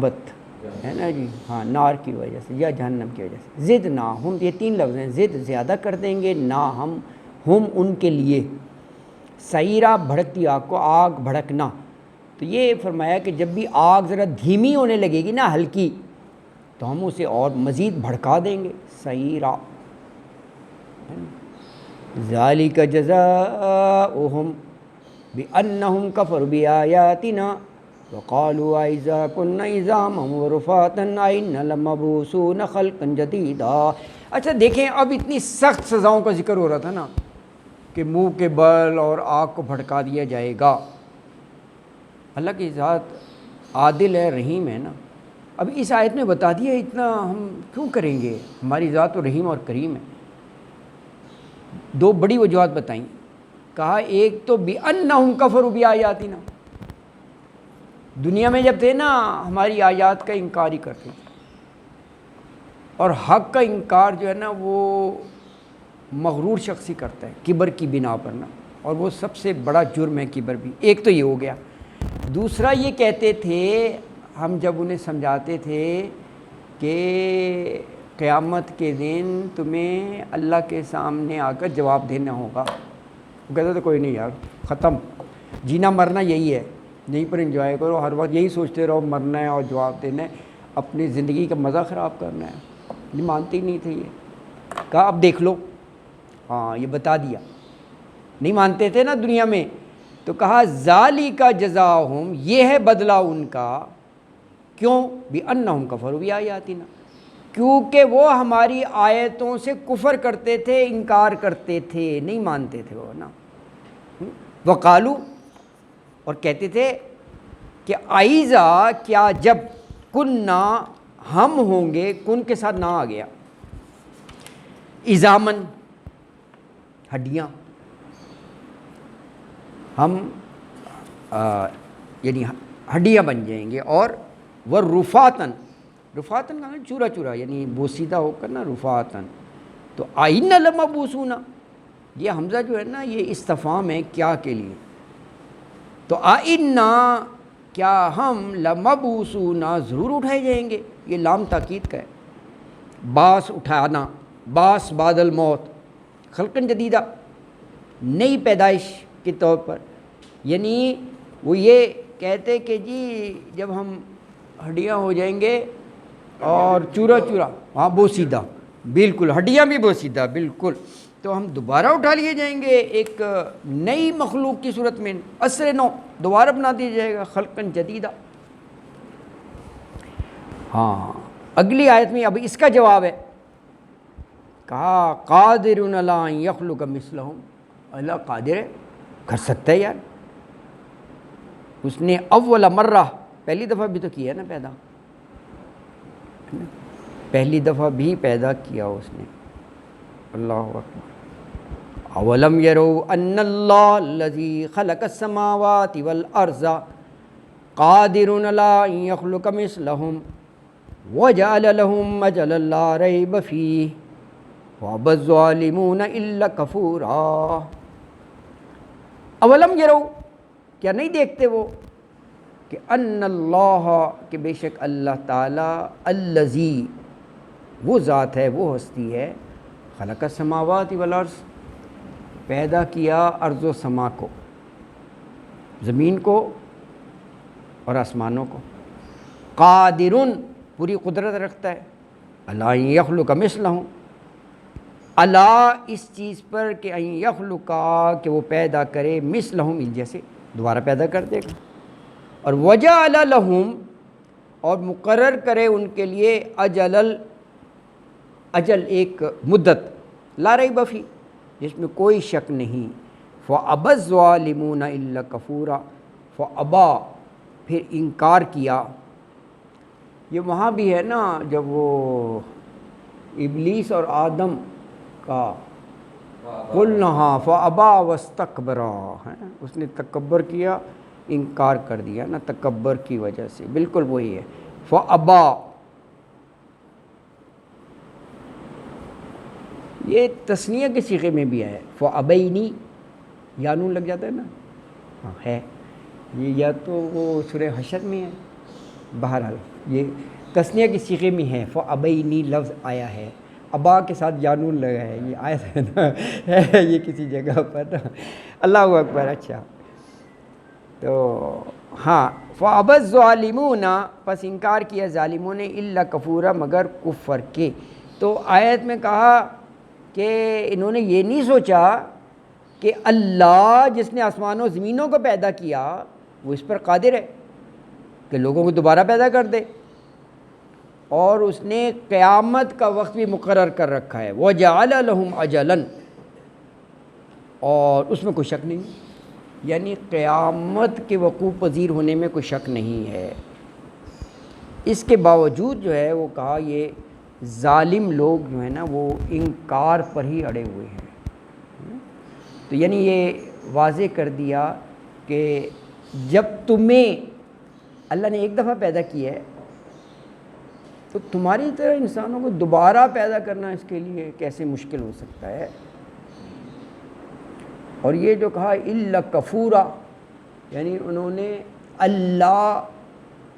بت ہے نا جی، ہاں نار کی وجہ سے یا جہنم کی وجہ سے. زد نہ ہم، یہ تین لفظ ہیں. زد زیادہ کر دیں گے، نہ ہم ان کے لیے. سعیرہ بھڑکتی آگ کو، آگ بھڑکنا. تو یہ فرمایا کہ جب بھی آگ ذرا دھیمی ہونے لگے گی نا، ہلکی، تو ہم اسے اور مزید بھڑکا دیں گے. سعیرہ. ذالک جزاؤہم بأنہم کفروا بآیاتنا وقالوا اذا كنا عظاما ورفاتا أئنا لمبعوثون خلقا جدیدا. اچھا دیکھیں، اب اتنی سخت سزاؤں کا ذکر ہو رہا تھا نا کہ منہ کے بل اور آگ کو بھڑکا دیا جائے گا. اللہ کی ذات عادل ہے، رحیم ہے نا. اب اس آیت میں بتا دیا، اتنا ہم کیوں کریں گے؟ ہماری ذات تو رحیم اور کریم ہے. دو بڑی وجوہات بتائیں. کہا ایک تو بِأَنَّهُمْ كَفَرُوا بِآيَاتِنَا، دنیا میں جب تھے نا ہماری آیات کا انکار ہی کرتے تھے. اور حق کا انکار جو ہے نا وہ مغرور شخص ہی کرتا ہے، کبر کی بنا پر نا. اور وہ سب سے بڑا جرم ہے کبر بھی. ایک تو یہ ہو گیا. دوسرا یہ کہتے تھے، ہم جب انہیں سمجھاتے تھے کہ قیامت کے دن تمہیں اللہ کے سامنے آ کر جواب دینا ہوگا، وہ کہتے تھے کوئی نہیں یار، ختم، جینا مرنا یہی ہے، یہیں پر انجوائے کرو، ہر وقت یہی سوچتے رہو مرنا ہے اور جواب دینا ہے، اپنی زندگی کا مزہ خراب کرنا ہے. یہ مانتے ہی نہیں تھے. یہ کہا اب دیکھ لو، ہاں یہ بتا دیا. نہیں مانتے تھے نا دنیا میں، تو کہا ذالک جزاؤہم، یہ ہے بدلہ ان کا. کیوں؟ بِأَنَّهُمْ كَفَرُوا بِآيَاتِنَا، کیونکہ وہ ہماری آیتوں سے کفر کرتے تھے، انکار کرتے تھے، نہیں مانتے تھے وہ نا. وقالو، اور کہتے تھے کہ آئزہ، کیا جب، کننا، ہم ہوں گے، کن کے ساتھ نہ آ گیا، عظامن، ہڈیاں، ہم یعنی ہڈیاں بن جائیں گے. اور وہ رفاتن، رفاتن کا چورا چورا یعنی بوسیدہ ہو کر نا، رفاتن. تو آئینہ لمبعوثون، یہ حمزہ جو ہے نا یہ استفہام ہے کیا کے لیے. تو آئینہ، کیا ہم، لمبعوثون، ضرور اٹھائے جائیں گے. یہ لام تاکید کا ہے. باس اٹھانا، باس بعد الموت، خلقن جدیدہ، نئی پیدائش کے طور پر. یعنی وہ یہ کہتے کہ جی جب ہم ہڈیاں ہو جائیں گے اور چورا چورا، ہاں بوسیدہ، بالکل ہڈیاں بھی بوسیدہ، بالکل، تو ہم دوبارہ اٹھا لیے جائیں گے ایک نئی مخلوق کی صورت میں، عصر نو، دوبارہ بنا دیا جائے گا، خلقن جدیدہ. ہاں اگلی آیت میں اب اس کا جواب ہے. کہا قادر علی ان یخلق مثلہم، اللہ قادر ہے، کر سکتا ہے یار. اس نے اول مرہ، پہلی دفعہ بھی تو کیا ہے نا پیدا، پہلی دفعہ بھی پیدا کیا اس نے. اللہ اکبر. اولم یروا ان اللہ الذی خلق السماوات والارض قادر علی ان یخلق مثلہم وجعل لهم اجلا لا ریب فیہ وابى الظالمون الا کفورا. اولم یروا، کیا نہیں دیکھتے وہ کہ ان اللہ، کہ بے شک اللہ تعالی، الذی، وہ ذات ہے، وہ ہستی ہے، خلق السماوات والارض، پیدا کیا ارض و سما کو، زمین کو اور آسمانوں کو. قادرن، پوری قدرت رکھتا ہے، علی ان یخلق مثلہم، اللہ اس چیز پر کہ ان یخلق، کہ وہ پیدا کرے، مثلہم، ان جیسے، دوبارہ پیدا کر دے گا. اور وجعل لہم، اور مقرر کرے ان کے لیے، اجل، ایک مدت، لا ریب فیہ، جس میں کوئی شک نہیں. فَأَبَى الظَّالِمُونَ إِلَّا كَفُورًا، فَأَبَى، پھر انکار کیا. یہ وہاں بھی ہے نا جب وہ ابلیس اور آدم کا قُلْنَا فَأَبَى وَاسْتَكْبَرَا، اس نے تکبر کیا، انکار کر دیا نا، تکبر کی وجہ سے. بالکل وہی ہے. فَأَبَى، یہ تثنیہ کے صیغے میں بھی ہے. فَأَبَيْنِ، یا نون لگ جاتا ہے نا، ہاں ہے یہ، یا تو وہ سورہ حشر میں ہے. بہرحال یہ تثنیہ کی صیغے میں ہے، فَأَبَيْنِی لفظ آیا ہے، ابا کے ساتھ جانون لگا ہے، یہ آیت ہے نا، ہے یہ کسی جگہ پر نا۔ اللہ اکبر۔ اچھا تو ہاں، فَأَبَى الظَّالِمُونَ، پس انکار کیا ظالموں نے، إِلَّا کفورا، مگر کفر کے۔ تو آیت میں کہا کہ انہوں نے یہ نہیں سوچا کہ اللہ جس نے آسمان و زمینوں کو پیدا کیا وہ اس پر قادر ہے کہ لوگوں کو دوبارہ پیدا کر دے، اور اس نے قیامت کا وقت بھی مقرر کر رکھا ہے، وَجَعَلَ لَهُمْ أَجَلًا، اور اس میں کوئی شک نہیں، یعنی قیامت کے وقوع پذیر ہونے میں کوئی شک نہیں ہے۔ اس کے باوجود جو ہے وہ کہا یہ ظالم لوگ جو ہے نا وہ انکار پر ہی اڑے ہوئے ہیں۔ تو یعنی یہ واضح کر دیا کہ جب تمہیں اللہ نے ایک دفعہ پیدا کیا ہے تو تمہاری طرح انسانوں کو دوبارہ پیدا کرنا اس کے لیے کیسے مشکل ہو سکتا ہے۔ اور یہ جو کہا الا کفورا، یعنی انہوں نے اللہ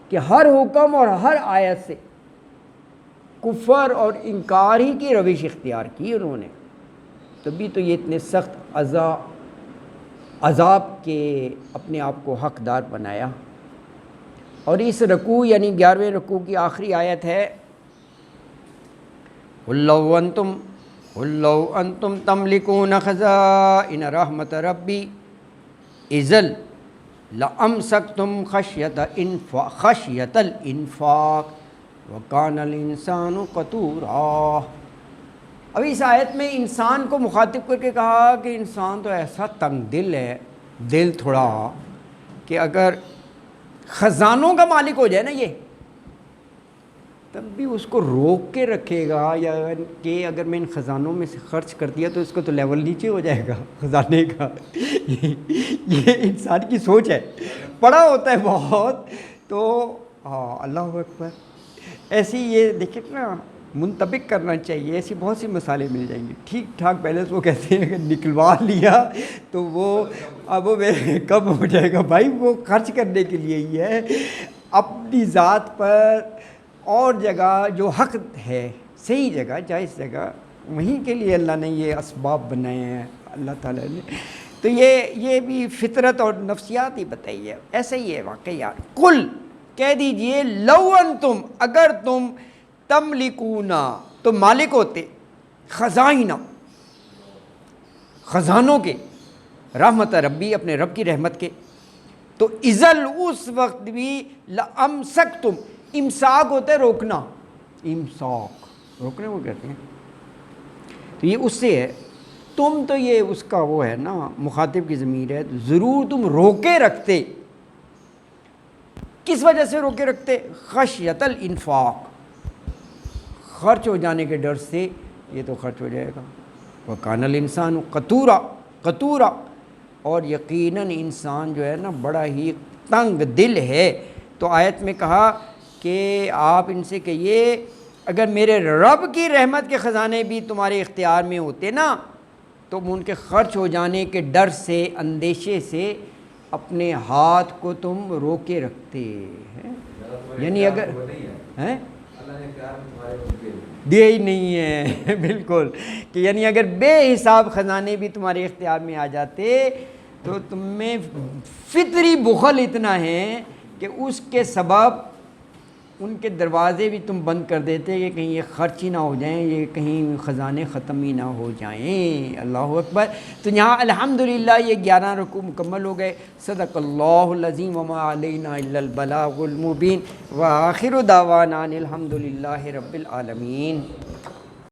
کے ہر حکم اور ہر آیت سے کفر اور انکار ہی کی روش اختیار کی انہوں نے، تبھی تو یہ اتنے سخت عذاب کے اپنے آپ کو حقدار بنایا۔ اور اس رکوع یعنی 11ویں رکوع کی آخری آیت ہے، قُل لَوْ أَنْتُمْ تَمْلِكُونَ خَزَائِنَ رَحْمَتَ رَبِّي إِذًا لَأَمْسَكْتُمْ خَشْيَةَ الْإِنفَاقِ وَكَانَ الْإِنسَانُ قَتُورًا۔ اب اس آیت میں انسان کو مخاطب کر کے کہا کہ انسان تو ایسا تنگ دل ہے، دل تھوڑا، کہ اگر خزانوں کا مالک ہو جائے نا یہ، تب بھی اس کو روک کے رکھے گا، یا کہ اگر میں ان خزانوں میں سے خرچ کر دیا تو اس کو تو لیول نیچے ہو جائے گا خزانے کا۔ یہ انسان کی سوچ ہے، پڑا ہوتا ہے بہت تو ہاں اللہ اکبر، ایسی یہ دیکھیں نا منطبق کرنا چاہیے، ایسی بہت سی مثالیں مل جائیں گی۔ ٹھیک ٹھاک بیلنس وہ کہتے ہیں کہ نکلوا لیا تو وہ اب وہ کم ہو جائے گا، بھائی وہ خرچ کرنے کے لیے ہی ہے، اپنی ذات پر اور جگہ جو حق ہے، صحیح جگہ، جائز جگہ، وہیں کے لیے اللہ نے یہ اسباب بنائے ہیں اللہ تعالیٰ نے۔ تو یہ بھی فطرت اور نفسیات ہی بتائی ہے، ایسا ہی ہے واقعی یار۔ قل، کہہ دیجئے، لو انتم، اگر تم تملکونا، تو مالک ہوتے، خزائنہ، خزانوں کے، رحمت ربی، اپنے رب کی رحمت کے، تو اذل، اس وقت بھی، لامسکتم، امساک ہوتا ہے روکنا، امساک روکنے کو کہتے ہیں، تو یہ اس سے ہے، تم تو یہ اس کا وہ ہے نا مخاطب کی ضمیر ہے، تو ضرور تم روکے رکھتے۔ کس وجہ سے روکے رکھتے؟ خشیت الانفاق، خرچ ہو جانے کے ڈر سے، یہ تو خرچ ہو جائے گا، وَكَانَ الْإِنسَانُ قَتُورًا، اور یقیناً انسان جو ہے نا بڑا ہی تنگ دل ہے۔ تو آیت میں کہا کہ آپ ان سے کہیے اگر میرے رب کی رحمت کے خزانے بھی تمہارے اختیار میں ہوتے نا، تو ان کے خرچ ہو جانے کے ڈر سے، اندیشے سے اپنے ہاتھ کو تم روکے رکھتے ہیں۔ یعنی اگر ہیں دے ہی نہیں ہے بالکل، کہ یعنی اگر بے حساب خزانے بھی تمہارے اختیار میں آ جاتے تو تم میں فطری بخل اتنا ہے کہ اس کے سبب ان کے دروازے بھی تم بند کر دیتے کہ کہیں یہ خرچ ہی نہ ہو جائیں، یہ کہیں خزانے ختم ہی نہ ہو جائیں۔ اللہ اکبر۔ تو یہاں الحمدللہ یہ 11 رکوع مکمل ہو گئے۔ صدق اللہ العظیم وما علینا الا البلاغ المبین، وآخر دعوانا الحمدللہ رب العالمین۔